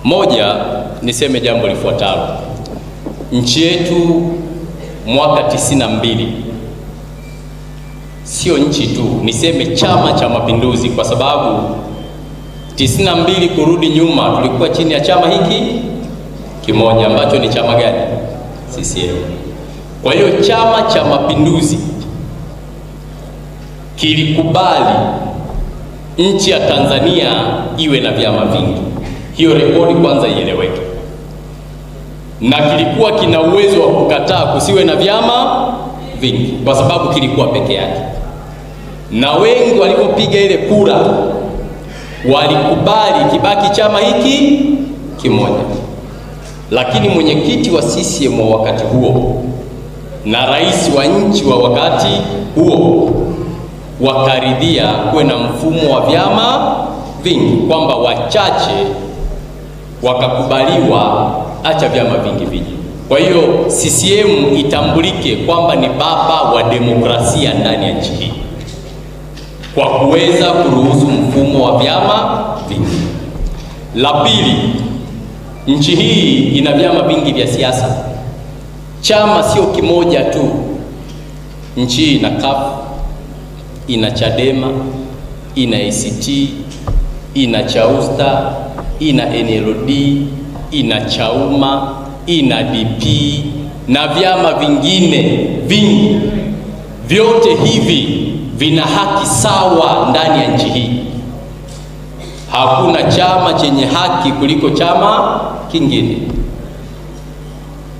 Moja, niseme jambo lifuatalo. Nchi yetu mwaka 92, sio nchi tu, niseme Chama cha Mapinduzi, kwa sababu 92 kurudi nyuma tulikuwa chini ya chama hiki kimoja ambacho ni chama gani? CCM. Kwa hiyo Chama cha Mapinduzi kilikubali nchi ya Tanzania iwe na vyama vingi. Hiyo rekodi kwanza ieleweke. Na kilikuwa kina uwezo wa kukataa kusiwe na vyama vingi kwa sababu kilikuwa peke yake. Na wengi walipopiga ile kura walikubali kibaki chama hiki kimoja. Lakini mwenyekiti wa CCM wa wakati huo na rais wa nchi wa wakati huo wakaridhia kuwe na mfumo wa vyama vingi, kwamba wachache wakakubaliwa acha vyama vingi viji. Kwa hiyo CCM itambulike kwamba ni baba wa demokrasia ndani ya nchi hii kwa kuweza kuruhusu mfumo wa vyama vingi. La pili, nchi hii ina vyama vingi vya siasa. Chama sio kimoja tu. Nchi hii ina CUF, ina Chadema, ina ACT, ina Chausta, ina NLD, ina Chauma, ina DP na vyama vingine vingi. Vyote hivi vina haki sawa ndani ya nchi hii. Hakuna chama chenye haki kuliko chama kingine.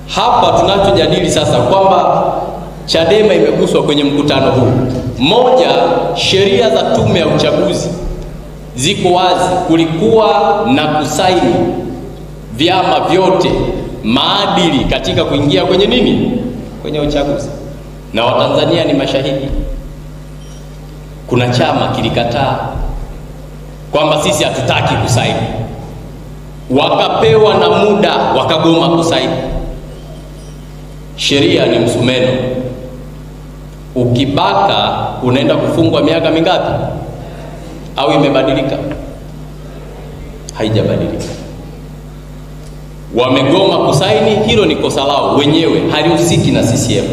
Hapa tunachojadili sasa kwamba Chadema imeguswa kwenye mkutano huu. Moja, sheria za tume ya uchaguzi ziko wazi. Kulikuwa na kusaini vyama vyote maadili katika kuingia kwenye nini? Kwenye uchaguzi. Na Watanzania ni mashahidi. Kuna chama kilikataa kwamba sisi hatutaki kusaini. Wakapewa na muda wakagoma kusaini. Sheria ni msumeno. Ukibaka unaenda kufungwa miaka mingapi? Au imebadilika? Haijabadilika. Wamegoma kusaini, hilo ni kosa lao wenyewe, halihusiki na CCM.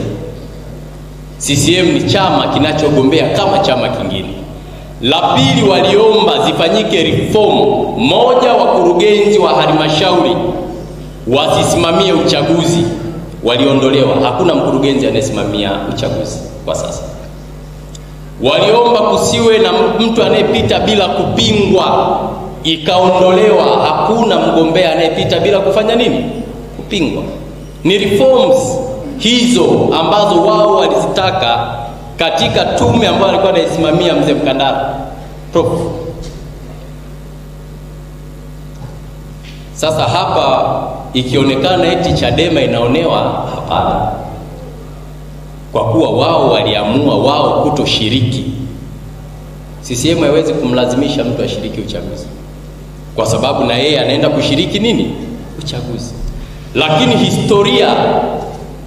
CCM ni chama kinachogombea kama chama kingine. La pili, waliomba zifanyike reform. Moja, wakurugenzi wa halmashauri wasisimamie uchaguzi, waliondolewa. Hakuna mkurugenzi anayesimamia uchaguzi kwa sasa. Waliomba kusiwe na mtu anayepita bila kupingwa, ikaondolewa. Hakuna mgombea anayepita bila kufanya nini? Kupingwa. Ni reforms hizo ambazo wao walizitaka katika tume ambayo alikuwa anaisimamia mzee Mkandara Prof. Sasa hapa ikionekana eti Chadema inaonewa, hapana. Kwa kuwa wao waliamua wao kutoshiriki. CCM haiwezi kumlazimisha mtu ashiriki uchaguzi, kwa sababu na yeye anaenda kushiriki nini? Uchaguzi. Lakini historia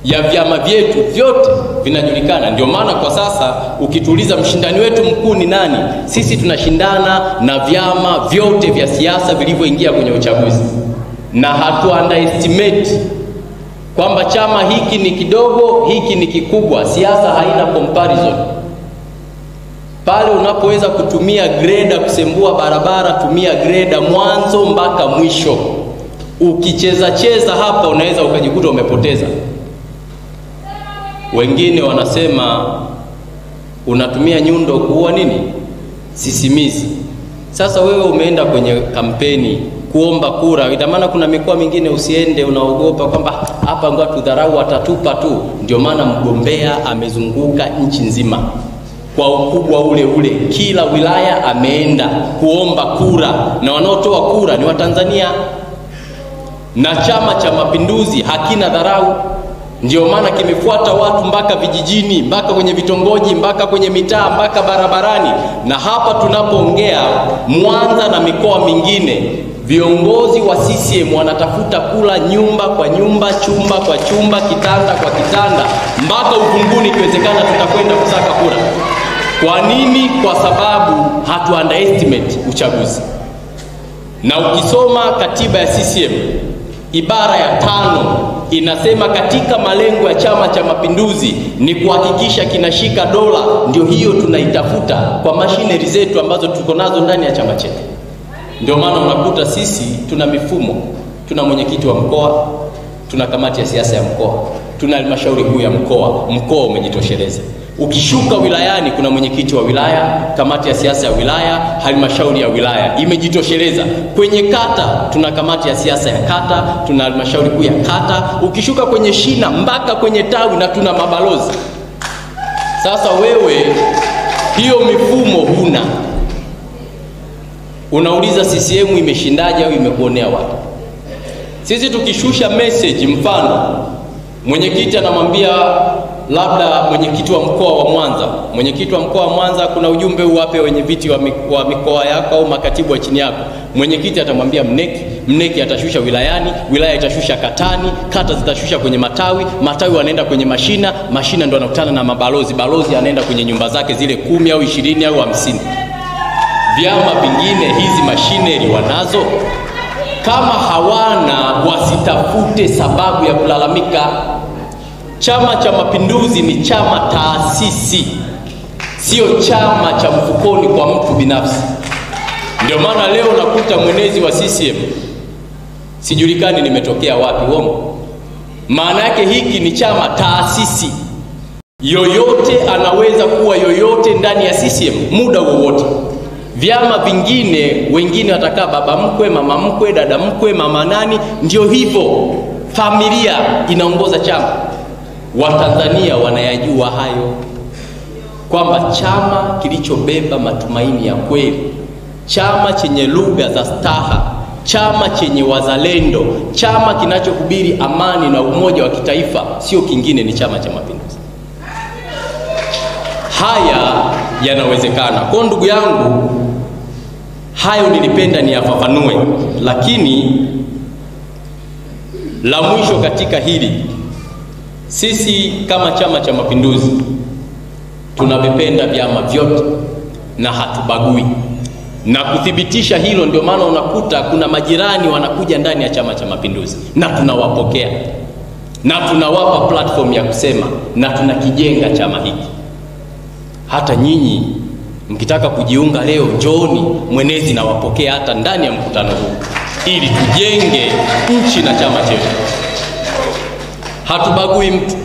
ya vyama vyetu vyote vinajulikana. Ndio maana kwa sasa ukituuliza mshindani wetu mkuu ni nani, sisi tunashindana na vyama vyote vya siasa vilivyoingia kwenye uchaguzi. Na hatu underestimate kwamba chama hiki ni kidogo, hiki ni kikubwa. Siasa haina comparison. Pale unapoweza kutumia greda kusembua barabara, tumia greda mwanzo mpaka mwisho. Ukicheza cheza hapa unaweza ukajikuta umepoteza. Wengine wanasema unatumia nyundo kuua nini? Sisimizi. Sasa wewe umeenda kwenye kampeni kuomba kura, ina maana kuna mikoa mingine usiende, unaogopa kwamba hapa ngoja tudharau watatupa tu. Ndio maana mgombea amezunguka nchi nzima kwa ukubwa ule ule, kila wilaya ameenda kuomba kura, na wanaotoa kura ni Watanzania. Na Chama cha Mapinduzi hakina dharau. Ndio maana kimefuata watu mpaka vijijini, mpaka kwenye vitongoji, mpaka kwenye mitaa, mpaka barabarani. Na hapa tunapoongea Mwanza na mikoa mingine, viongozi wa CCM wanatafuta kula nyumba kwa nyumba, chumba kwa chumba, kitanda kwa kitanda, mpaka uvunguni ikiwezekana tutakwenda kusaka kura. Kwa nini? Kwa sababu hatu underestimate uchaguzi. Na ukisoma katiba ya CCM ibara ya 5 inasema katika malengo ya Chama cha Mapinduzi ni kuhakikisha kinashika dola. Ndio hiyo tunaitafuta kwa machinery zetu ambazo tuko nazo ndani ya chama chetu. Ndio maana unakuta sisi tuna mifumo, tuna mwenyekiti wa mkoa, tuna kamati ya siasa ya mkoa, tuna halmashauri kuu ya mkoa. Mkoa umejitosheleza. Ukishuka wilayani kuna mwenyekiti wa wilaya, kamati ya siasa ya wilaya, halmashauri ya wilaya imejitosheleza. Kwenye kata tuna kamati ya siasa ya kata, tuna halmashauri kuu ya kata. Ukishuka kwenye shina mpaka kwenye tawi na tuna mabalozi. Sasa wewe hiyo mifumo huna. Unauliza CCM imeshindaje au imekuonea wapi? Sisi tukishusha message, mfano mwenyekiti anamwambia labda mwenyekiti wa mkoa wa Mwanza, mwenyekiti wa mkoa wa Mwanza, kuna ujumbe uwape wenye viti wa mikoa yako au makatibu wa chini yako. Mwenyekiti atamwambia mneki atashusha wilayani, wilaya itashusha katani, kata zitashusha kwenye matawi, matawi wanaenda kwenye mashina, mashina ndo anakutana na mabalozi, balozi anaenda kwenye nyumba zake zile 10 au 20 au 50. Vyama vingine hizi machinery wanazo? Kama hawana, wasitafute sababu ya kulalamika. Chama cha Mapinduzi ni chama taasisi, sio chama cha mfukoni kwa mtu binafsi. Ndio maana leo nakuta mwenezi wa CCM sijulikani nimetokea wapi. Uongo. Maana yake hiki ni chama taasisi, yoyote anaweza kuwa yoyote ndani ya CCM muda wowote. Vyama vingine wengine watakaa baba mkwe, mama mkwe, dada mkwe, mama nani, ndio hivyo. Familia inaongoza chama. Watanzania wanayajua hayo, kwamba chama kilichobeba matumaini ya kweli, chama chenye lugha za staha, chama chenye wazalendo, chama kinachohubiri amani na umoja wa kitaifa, sio kingine, ni Chama cha Mapinduzi. Haya yanawezekana. Kwa ndugu yangu, hayo nilipenda niyafafanue, lakini la mwisho katika hili, sisi kama Chama cha Mapinduzi tunavipenda vyama vyote na hatubagui. Na kuthibitisha hilo, ndio maana unakuta kuna majirani wanakuja ndani ya Chama cha Mapinduzi na tunawapokea na tunawapa platform ya kusema na tunakijenga chama hiki. Hata nyinyi mkitaka kujiunga leo, njooni, mwenezi na wapokea hata ndani ya mkutano huu, ili tujenge nchi na chama chetu. Hatubagui mtu.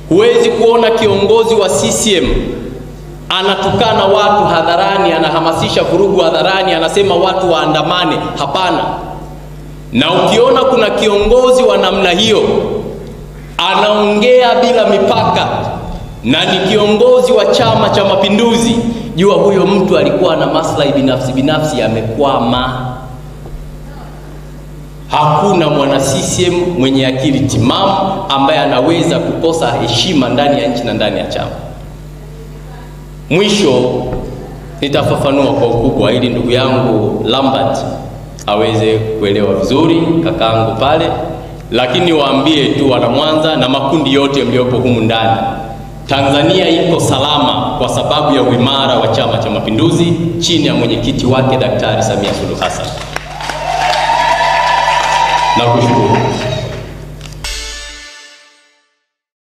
Huwezi kuona kiongozi wa CCM anatukana watu hadharani, anahamasisha vurugu hadharani, anasema watu waandamane. Hapana. Na ukiona kuna kiongozi wa namna hiyo anaongea bila mipaka na ni kiongozi wa Chama cha Mapinduzi, jua huyo mtu alikuwa na maslahi binafsi yamekwama. Hakuna mwana CCM mwenye akili timamu ambaye anaweza kukosa heshima ndani ya nchi na ndani ya chama. Mwisho nitafafanua kwa ukubwa ili ndugu yangu Lambert aweze kuelewa vizuri, kakaangu pale, lakini waambie tu wana Mwanza na makundi yote mliopo humu ndani, Tanzania iko salama kwa sababu ya uimara wa Chama cha Mapinduzi chini ya mwenyekiti wake Daktari Samia Suluhu Hassan. Nakushukuru.